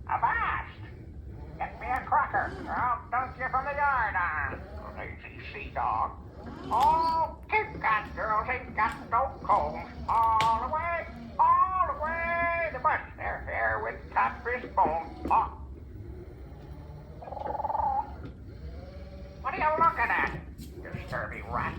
Avast! Get me a cracker, or I'll dunk you from the yard on. Lazy sea dog. Oh, keep that, girls, ain't got no combs. All the way, the bush. They're here with catfish bones. Oh. What are you looking at, you sturdy rat?